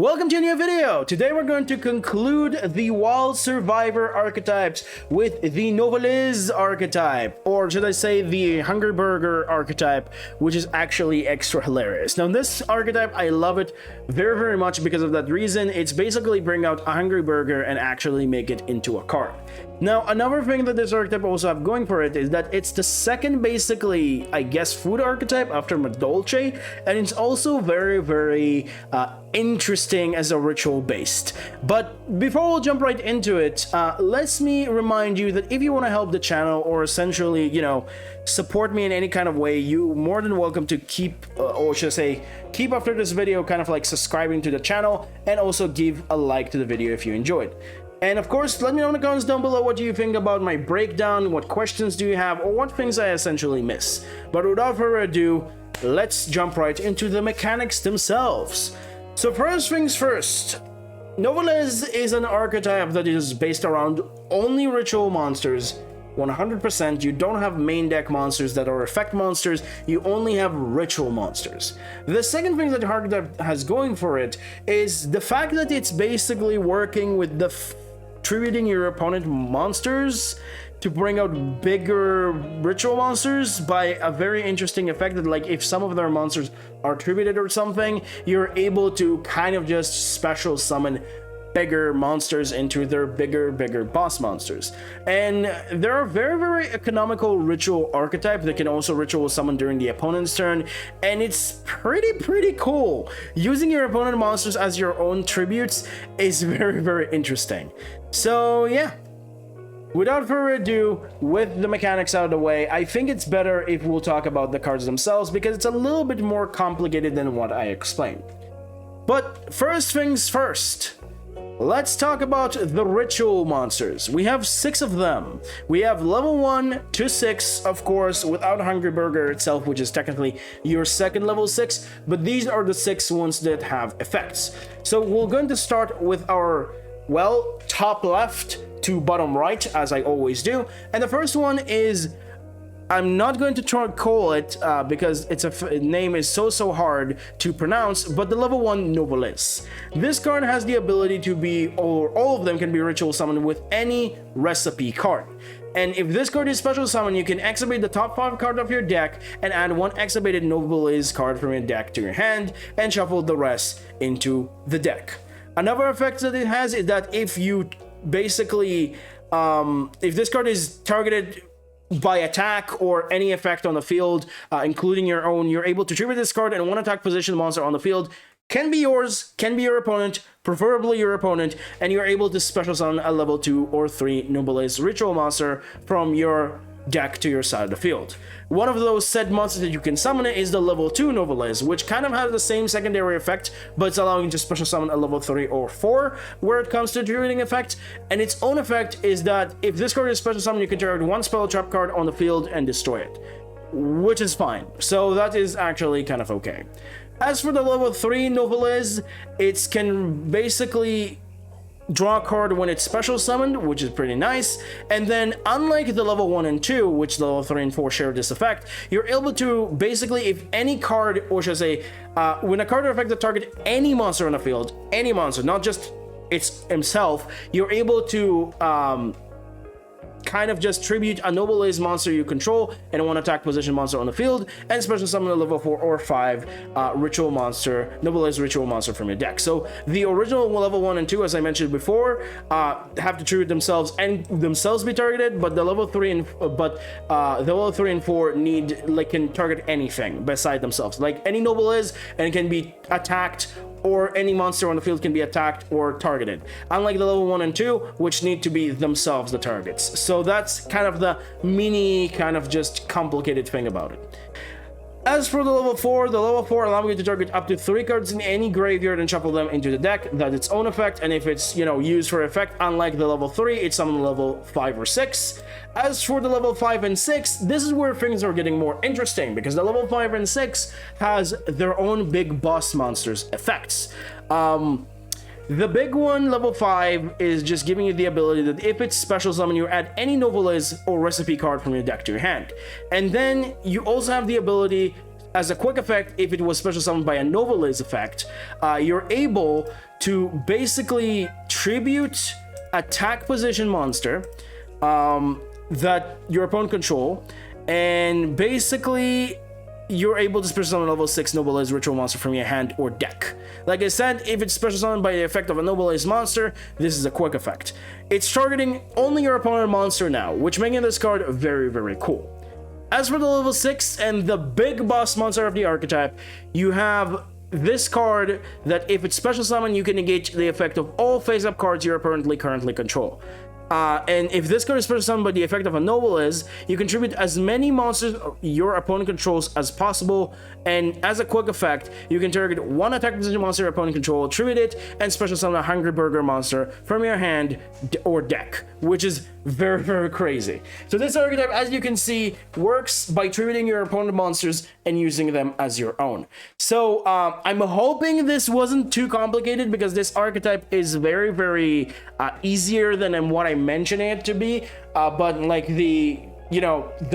Welcome to a new video! Today we're going to conclude the Wild Survivor archetypes with the Nouvelles archetype, or should I say the Hungry Burger archetype, which is actually extra hilarious. Now this archetype, I love it very much because of that reason. It's basically bring out a Hungry Burger and actually make it into a card. Now, another thing that this archetype also have going for it is that it's the second, basically, I guess, food archetype after Dolce, and it's also very interesting as a ritual based. But before we'll jump right into it, let me remind you that if you want to help the channel or essentially, you know, support me in any kind of way, you're more than welcome to keep, or should I say, keep after this video kind of like subscribing to the channel and also give a like to the video if you enjoyed. And of course, let me know in the comments down below what do you think about my breakdown, what questions do you have, or what things I essentially miss. But without further ado, let's jump right into the mechanics themselves. So first things first, Nouvelles is an archetype that is based around only ritual monsters, 100%. You don't have main deck monsters that are effect monsters, you only have ritual monsters. The second thing that the archetype has going for it is the fact that it's basically working with the tributing your opponent monsters to bring out bigger ritual monsters by a very interesting effect that, like, if some of their monsters are tributed or something, you're able to kind of just special summon bigger monsters into their bigger boss monsters. And there are very economical ritual archetype that can also ritual summon during the opponent's turn, and it's pretty cool. Using your opponent monsters as your own tributes is very interesting. So yeah, without further ado, with the mechanics out of the way, I think it's better if we'll talk about the cards themselves because it's a little bit more complicated than what I explained. But first things first, let's talk about the ritual monsters. We have 6 of them. We have level 1 to 6, of course, without Hungry Burger itself, which is technically your second level 6, but these are the 6 ones that have effects. So we're going to start with our, well, top left to bottom right, as I always do. And the first one is, I'm not going to try to call it because its name is so hard to pronounce, but the level 1 Nouvelles. This card has the ability to be, or all of them can be ritual summoned with any recipe card. And if this card is special summon, you can activate the top 5 card of your deck and add 1 activated Nouvelles card from your deck to your hand and shuffle the rest into the deck. Another effect that it has is that if you basically, if this card is targeted by attack or any effect on the field, including your own, you're able to tribute this card and 1 attack position monster on the field. Can be yours, can be your opponent, preferably your opponent, and you're able to special summon a level 2 or 3 Nouvelles ritual monster from your deck to your side of the field. One of those said monsters that you can summon is the level 2 Nouvelles, which kind of has the same secondary effect, but it's allowing you to special summon a level 3 or 4 where it comes to tributing effect. And its own effect is that if this card is special summon, you can target 1 spell trap card on the field and destroy it, which is fine. So that is actually kind of okay. As for the level 3 Nouvelles, it can basically draw a card when it's special summoned, which is pretty nice. And then, unlike the level 1 and 2, which level 3 and 4 share this effect, you're able to basically, if any card, or should I say, when a card or effect that target any monster on the field, any monster, not just its himself, you're able to kind of just tribute a Nouvelles monster you control and 1 attack position monster on the field, and special summon a level 4 or 5 ritual monster, Nouvelles ritual monster from your deck. So the original level 1 and 2, as I mentioned before, have to tribute themselves and themselves be targeted, but the level 3 and the level 3 and 4 need, like, can target anything beside themselves, like any Nouvelles, and it can be attacked, or any monster on the field can be attacked or targeted, unlike the level 1 and 2, which need to be themselves the targets. So that's kind of the mini, kind of just complicated thing about it. As for the level 4 allows you to target up to 3 cards in any graveyard and shuffle them into the deck. That's its own effect, and if it's, you know, used for effect, unlike the level 3, it's summon level 5 or 6. As for the level 5 and 6, this is where things are getting more interesting, because the level 5 and 6 has their own big boss monsters effects. The big one, level 5, is just giving you the ability that if it's special summon, you add any Nouvelles or recipe card from your deck to your hand. And then you also have the ability as a quick effect, if it was special summoned by a Nouvelles effect, you're able to basically tribute attack position monster that your opponent control, and basically you're able to special summon level 6 Nouvelles ritual monster from your hand or deck. Like I said, if it's special summoned by the effect of a Nouvelles monster, this is a quick effect. It's targeting only your opponent monster now, which making this card very, very cool. As for the level 6 and the big boss monster of the archetype, you have this card that if it's special summon, you can negate the effect of all face-up cards you currently control. And if this card is special summoned by the effect of a Nouvelles, you contribute as many monsters your opponent controls as possible, and as a quick effect, you can target one attack position monster your opponent controls, tribute it, and special summon a Hungry Burger monster from your hand or deck, which is very, very crazy. So this archetype, as you can see, works by tributing your opponent monsters and using them as your own. So I'm hoping this wasn't too complicated, because this archetype is very, very easier than what I mentioned it to be, but like the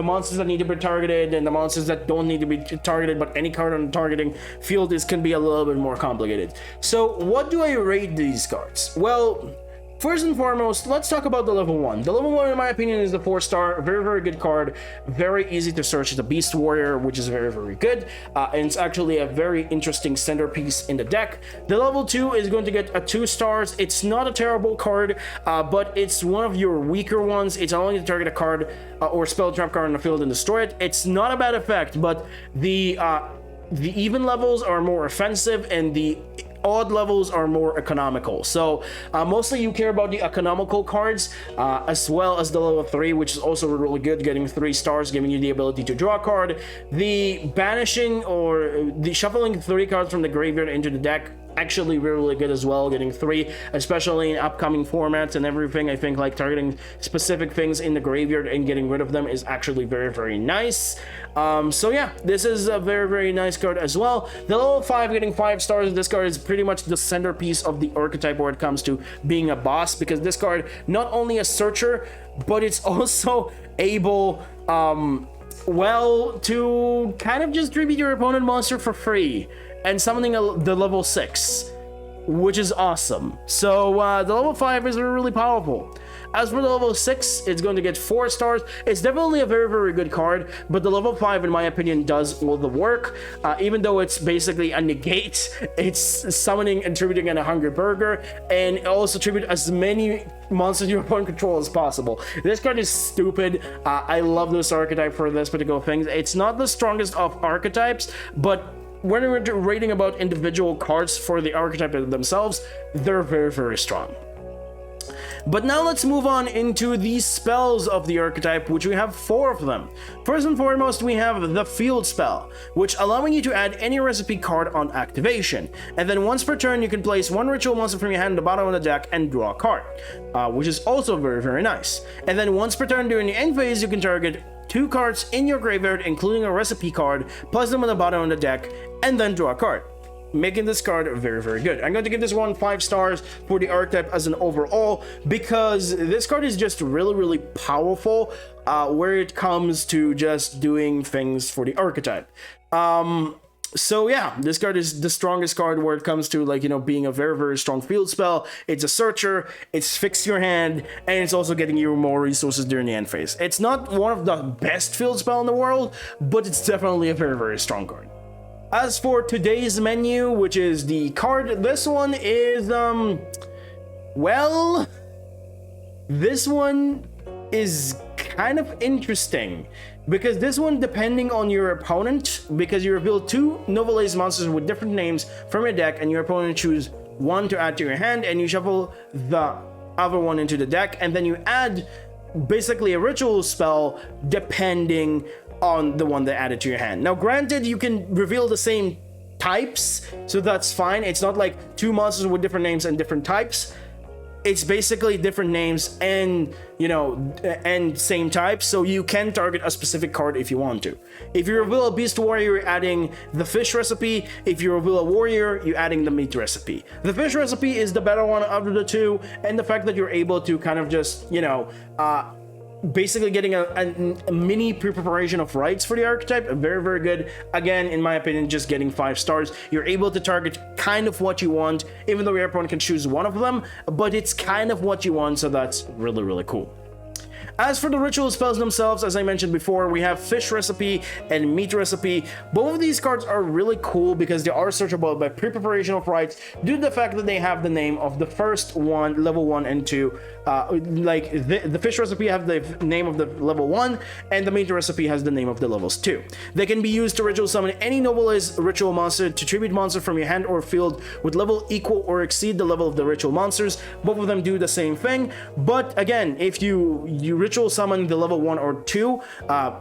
monsters that need to be targeted and the monsters that don't need to be targeted, but any card on the targeting field can be a little bit more complicated. So what do I rate these cards? Well, first and foremost, let's talk about the level 1. The level 1, in my opinion, is the 4-star. Very, very good card. Very easy to search. It's a Beast Warrior, which is very, very good. And it's actually a very interesting centerpiece in the deck. The level 2 is going to get a 2 stars. It's not a terrible card, but it's one of your weaker ones. It's only to target a card or spell trap card on the field and destroy it. It's not a bad effect, but the even levels are more offensive and the odd levels are more economical. So mostly you care about the economical cards, as well as the level 3, which is also really good, getting 3 stars, giving you the ability to draw a card. The banishing or the shuffling 3 cards from the graveyard into the deck, actually really good as well, getting 3, especially in upcoming formats and everything. I think like targeting specific things in the graveyard and getting rid of them is actually very, very nice. So yeah, this is a very, very nice card as well. The level 5 getting 5 stars. This card is pretty much the centerpiece of the archetype where it comes to being a boss, because this card not only a searcher, but it's also able well, to kind of just tribute your opponent monster for free and summoning the level 6, which is awesome. So the level 5 is really powerful. As for the level 6, it's going to get 4 stars. It's definitely a very, very good card, but the level 5, in my opinion, does all the work. Even though it's basically a negate, it's summoning and tributing a Hungry Burger, and also tribute as many monsters your opponent control as possible. This card is stupid. I love this archetype for this particular thing. It's not the strongest of archetypes, but when we're rating about individual cards for the archetype themselves, they're very, very strong. But now let's move on into the spells of the archetype, which we have 4 of them. First and foremost, we have the field spell, which allowing you to add any recipe card on activation. And then once per turn, you can place 1 ritual monster from your hand at the bottom of the deck and draw a card, which is also very, very nice. And then once per turn during the end phase, you can target 2 cards in your graveyard, including a recipe card, place them on the bottom of the deck, and then draw a card, making this card very, very good. I'm going to give this one 5 stars for the archetype as an overall, because this card is just really, really powerful where it comes to just doing things for the archetype. So yeah, this card is the strongest card where it comes to, like, you know, being a very, very strong field spell. It's a searcher, it's fix your hand, and it's also getting you more resources during the end phase. It's not one of the best field spell in the world, but it's definitely a very, very strong card. As for today's menu, which is the card, this one is, well, this one is kind of interesting, because this one, depending on your opponent, because you reveal 2 Nouvelles monsters with different names from your deck, and your opponent choose 1 to add to your hand, and you shuffle the other one into the deck, and then you add basically a ritual spell depending on the one that added to your hand. Now granted, you can reveal the same types, so that's fine. It's not like 2 monsters with different names and different types. It's basically different names and, you know, and same types, so you can target a specific card if you want to. If you reveal a Beast Warrior, you're adding the fish recipe. If you reveal a warrior, you're adding the meat recipe. The fish recipe is the better one out of the 2, and the fact that you're able to kind of just, you know, basically getting a mini pre-preparation of rights for the archetype. Very, very good. Again, in my opinion, just getting 5 stars. You're able to target kind of what you want, even though your opponent can choose one of them, but it's kind of what you want, so that's really, really cool. As for the ritual spells themselves, as I mentioned before, we have Fish Recipe and Meat Recipe. Both of these cards are really cool because they are searchable by pre-preparation of rights due to the fact that they have the name of the first one, level 1 and 2. Like the Fish Recipe have the name of the level 1, and the Meat Recipe has the name of the levels 2. They can be used to ritual summon any Novelized ritual monster to tribute monster from your hand or field with level equal or exceed the level of the ritual monsters. Both of them do the same thing, but again, if you ritual summon the level 1 or 2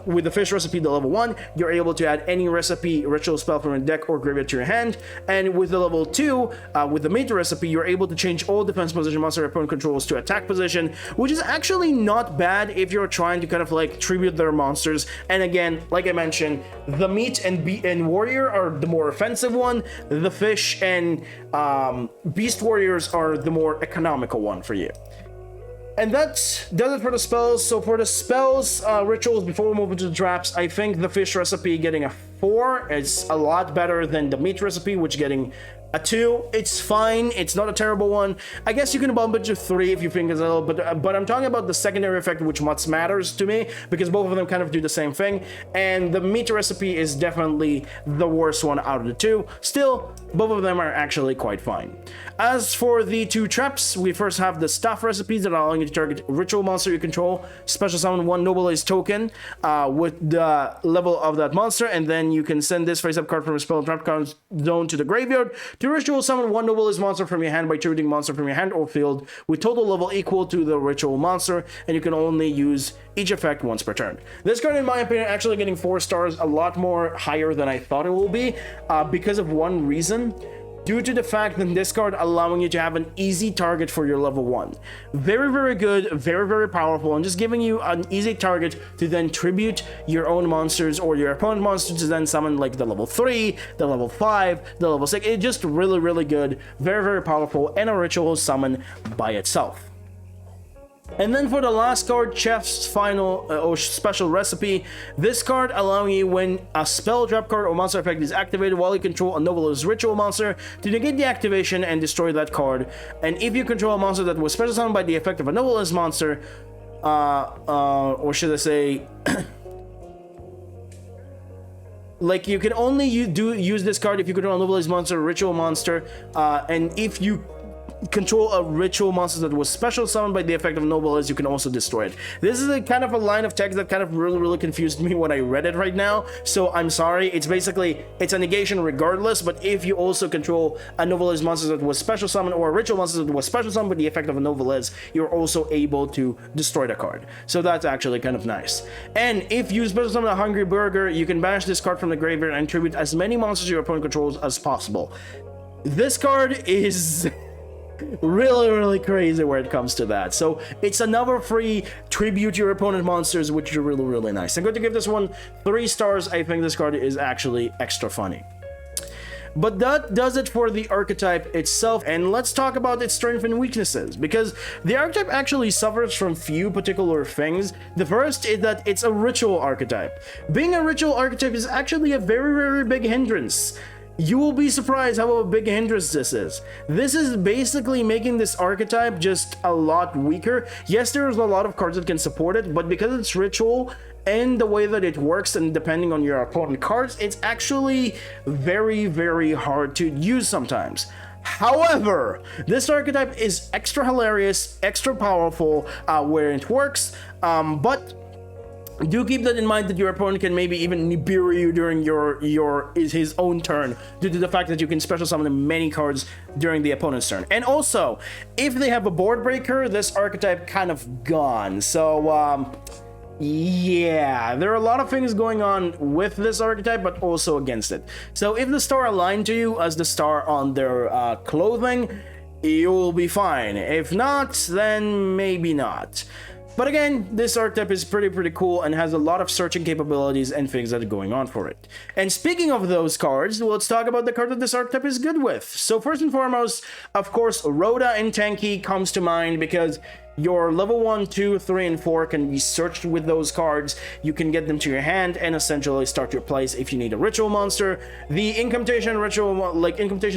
with the Fish Recipe, the level 1, you're able to add any recipe ritual spell from your deck or graveyard to your hand. And with the level 2, with the Meat Recipe, you're able to change all defense position monster your opponent controls to attack position, which is actually not bad if you're trying to kind of like tribute their monsters. And again, like I mentioned, the Meat and Warrior are the more offensive one. The Fish and Beast Warriors are the more economical one for you. And that does it for the spells. So for the spells, rituals, before we move into the traps, I think the Fish Recipe getting a 4 is a lot better than the Meat Recipe, which getting a 2. It's fine. It's not a terrible one. I guess you can bump it to 3 if you think it's a little, but I'm talking about the secondary effect, which much matters to me because both of them kind of do the same thing. And the Meat Recipe is definitely the worst one out of the 2. Still, both of them are actually quite fine. As for the 2 traps, we first have the Staff Recipes that allow you to target ritual monster you control, special summon 1 Novelized token with the level of that monster, and then you can send this face-up card from a spell trap card zone to the graveyard to ritual summon 1 Novelized monster from your hand by tributing monster from your hand or field with total level equal to the ritual monster, and you can only use each effect once per turn. This card, in my opinion, actually getting 4 stars, a lot more higher than I thought it will be, because of one reason. Due to the fact that this card allowing you to have an easy target for your level 1. Very, very good, very, very powerful, and just giving you an easy target to then tribute your own monsters or your opponent monsters to then summon like the level 3, the level 5, the level 6. It's just really, really good, very, very powerful, and a ritual summon by itself. And then for the last card, Chef's Final or Special Recipe. This card allowing you, when a spell, trap card, or monster effect is activated while you control a Novelized ritual monster, to negate the activation and destroy that card. And if you control a monster that was special summoned by the effect of a Novelized monster, or should I say, like, you can only use this card if you control a Novelized monster, ritual monster, and if you control a ritual monster that was special summoned by the effect of Novelized, you can also destroy it. This is a kind of a line of text that kind of really confused me when I read it right now, so I'm sorry. It's basically, it's a negation regardless, but if you also control a Novelized monster that was special summoned or a ritual monster that was special summoned by the effect of a Novelized, you're also able to destroy the card. So that's actually kind of nice. And if you special summon a Hungry Burger, you can banish this card from the graveyard and tribute as many monsters your opponent controls as possible. This card is really crazy where it comes to that. So it's another free tribute your opponent monsters, which is really nice. I'm going to give this one 3 stars. I think this card is actually extra funny. But that does it for the archetype itself, and let's talk about its strengths and weaknesses, because the archetype actually suffers from few particular things. The first is that it's a ritual archetype. Being a ritual archetype is actually a very big hindrance. You will be surprised how a big hindrance this is. This is basically making this archetype just a lot weaker. Yes, there's a lot of cards that can support it, but because it's ritual and the way that it works and depending on your opponent cards, it's actually very hard to use sometimes. However, this archetype is extra hilarious, extra powerful where it works, but do keep that in mind that your opponent can maybe even bury you during his own turn due to the fact that you can special summon many cards during the opponent's turn. And also, if they have a board breaker, this archetype kind of gone. So yeah, there are a lot of things going on with this archetype, but also against it. So if the star aligned to you as the star on their clothing, you'll be fine. If not, then maybe not. But again, this archetype is pretty cool and has a lot of searching capabilities and things that are going on for it. And speaking of those cards, let's talk about the card that this archetype is good with. So first and foremost, of course, Rhoda and Tanky comes to mind because your level 1, 2, 3, and 4 can be searched with those cards. You can get them to your hand and essentially start your plays if you need a ritual monster. The incantation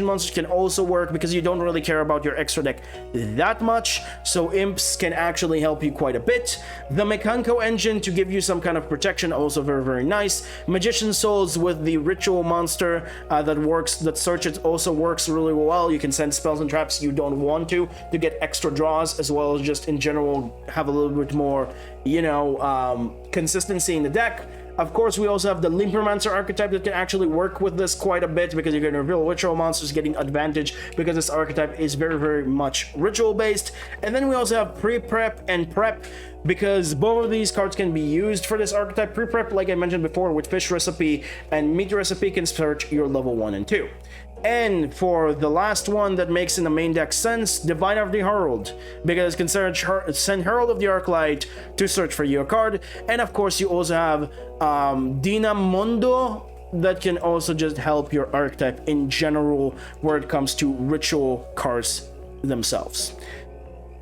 monsters can also work because you don't really care about your extra deck that much, so imps can actually help you quite a bit. The Mekanko engine to give you some kind of protection, also very, very nice. Magician souls with the ritual monster that searches also works really well. You can send spells and traps you don't want to get extra draws, as well as just in general have a little bit more, you know, consistency in the deck. Of course, we also have the Limpermancer archetype that can actually work with this quite a bit, because you can reveal ritual monsters getting advantage because this archetype is very, very much ritual based. And then we also have pre-prep and prep, because both of these cards can be used for this archetype. Pre-prep, like I mentioned before, with Fish Recipe and Meat Recipe, can search your level 1 and 2. And for the last one that makes in the main deck sense, Divine of the Herald, because it can send Herald of the Arclight to search for your card. And of course, you also have Dina Mondo that can also just help your archetype in general where it comes to ritual cards themselves.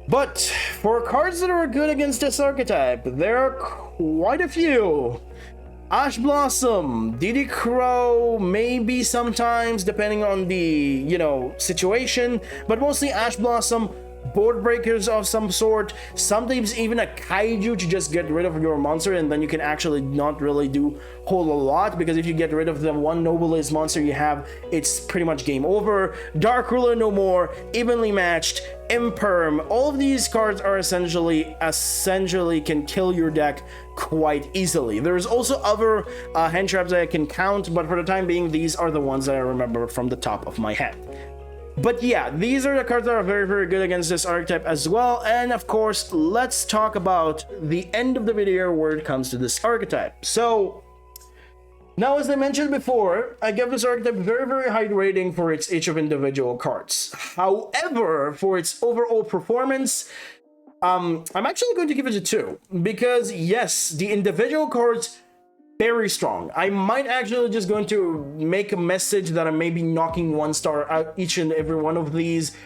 But for cards that are good against this archetype, there are quite a few. Ash Blossom, Didi Crow, maybe sometimes, depending on the, you know, situation, but mostly Ash Blossom, board breakers of some sort, sometimes even a kaiju to just get rid of your monster, and then you can actually not really do whole a lot, because if you get rid of the one Novelist monster you have, it's pretty much game over. Dark Ruler No More, Evenly Matched, Imperm, all of these cards are essentially can kill your deck quite easily. There's also other hand traps that I can count, but for the time being, these are the ones that I remember from the top of my head. But yeah, these are the cards that are very, very good against this archetype as well. And of course, let's talk about the end of the video where it comes to this archetype. So now, as I mentioned before, I give this archetype very, very high rating for each of individual cards. However, for its overall performance, I'm actually going to give it a 2, because yes, the individual cards very strong. I might actually just going to make a message that I may be knocking 1 star out each and every one of these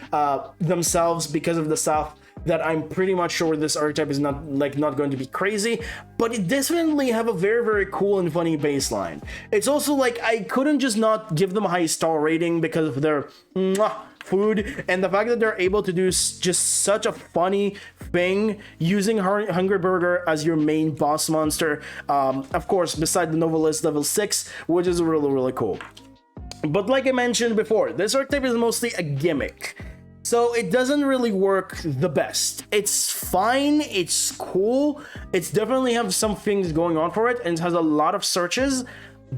themselves, because of the stuff that I'm pretty much sure this archetype is not going to be crazy, but it definitely have a very, very cool and funny baseline. It's also like I couldn't just not give them a high star rating because of their food, and the fact that they're able to do just such a funny thing using Hungry Burger as your main boss monster, of course, beside the Novelist level 6, which is really, really cool. But like I mentioned before, this archetype is mostly a gimmick, so it doesn't really work the best. It's fine, it's cool, it's definitely have some things going on for it, and it has a lot of searches,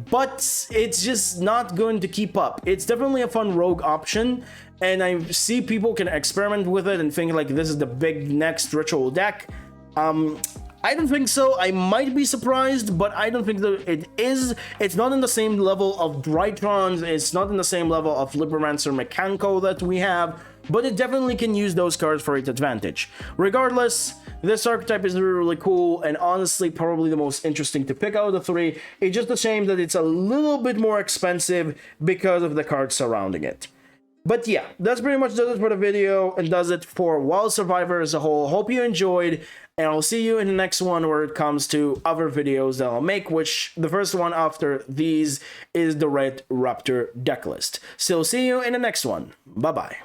but it's just not going to keep up. It's definitely a fun rogue option, and I see people can experiment with it and think like this is the big next ritual deck. I don't think so. I might be surprised, but I don't think that it is. It's not in the same level of Drytrons, it's not in the same level of Liberamancer Mekanko that we have, but it definitely can use those cards for its advantage. Regardless, this archetype is really, really cool, and honestly probably the most interesting to pick out of the 3. It's just a shame that it's a little bit more expensive because of the cards surrounding it. But yeah, that's pretty much does it for the video, and does it for Wild Survivor as a whole. Hope you enjoyed, and I'll see you in the next one where it comes to other videos that I'll make, which the first one after these is the Red Raptor deck list. So see you in the next one. Bye bye.